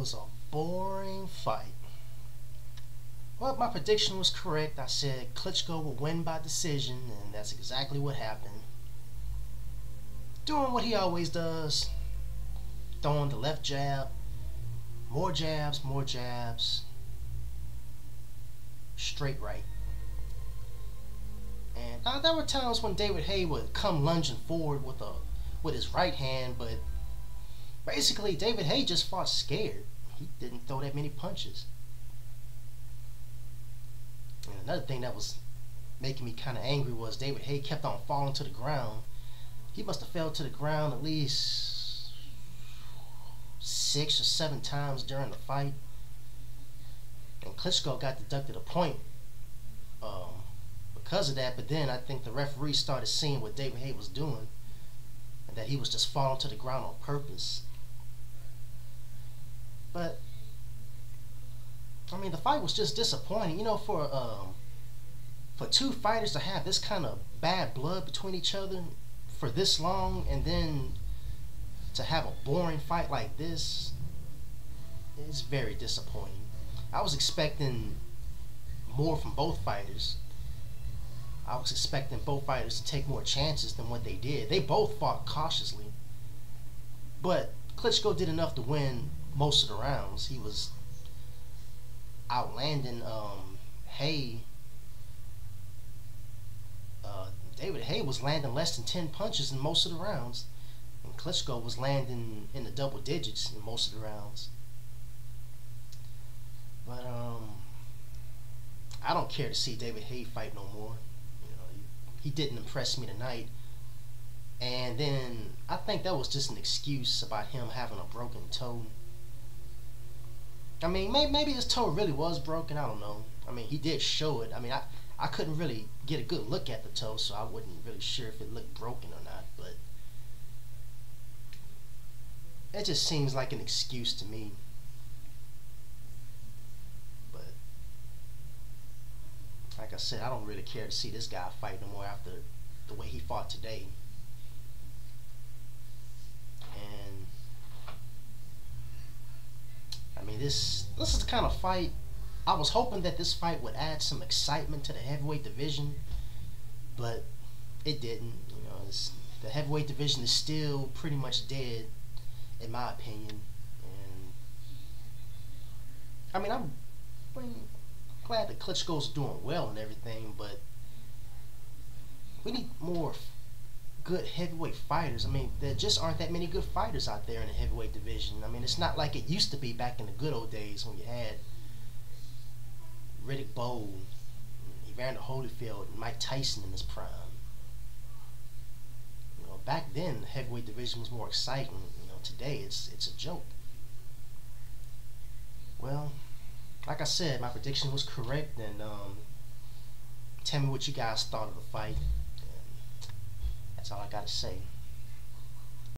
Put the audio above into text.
was a boring fight. Well, my prediction was correct. I said Klitchko would win by decision, and that's exactly what happened. Doing what he always does, throwing the left jab, more jabs, straight right. And there were times when David Haye would come lunging forward with his right hand, but basically David Haye just fought scared. He didn't throw that many punches. And another thing that was making me kind of angry was David Haye kept on falling to the ground. He must have fell to the ground at least 6 or 7 times during the fight. And Klitchko got deducted a point because of that, but then I think the referee started seeing what David Haye was doing and that he was just falling to the ground on purpose. But I mean, the fight was just disappointing. You know, for two fighters to have this kind of bad blood between each other for this long, and then to have a boring fight like this, is very disappointing. I was expecting more from both fighters. I was expecting both fighters to take more chances than what they did. They both fought cautiously, but Klitchko did enough to win most of the rounds. He was outlanding Haye. David Haye was landing less than 10 punches in most of the rounds, and Klitchko was landing in the double digits in most of the rounds. But I don't care to see David Haye fight no more. You know, he didn't impress me tonight. And then I think that was just an excuse about him having a broken toe. I mean, maybe his toe really was broken. I don't know. I mean, he did show it. I mean, I couldn't really get a good look at the toe, so I wasn't really sure if it looked broken or not. But it just seems like an excuse to me. But like I said, I don't really care to see this guy fight no more after the way he fought today. And I mean, this is the kind of fight I was hoping that this fight would add some excitement to the heavyweight division, but it didn't. You know, the heavyweight division is still pretty much dead, in my opinion. And I mean, I'm glad that Klitchko's doing well and everything, but we need more good heavyweight fighters. I mean, there just aren't that many good fighters out there in the heavyweight division. I mean, it's not like it used to be back in the good old days when you had Riddick Bowe, Evander Holyfield, and Mike Tyson in his prime. You know, back then the heavyweight division was more exciting. You know, today it's a joke. Well, like I said, my prediction was correct, and tell me what you guys thought of the fight. And that's all I gotta say.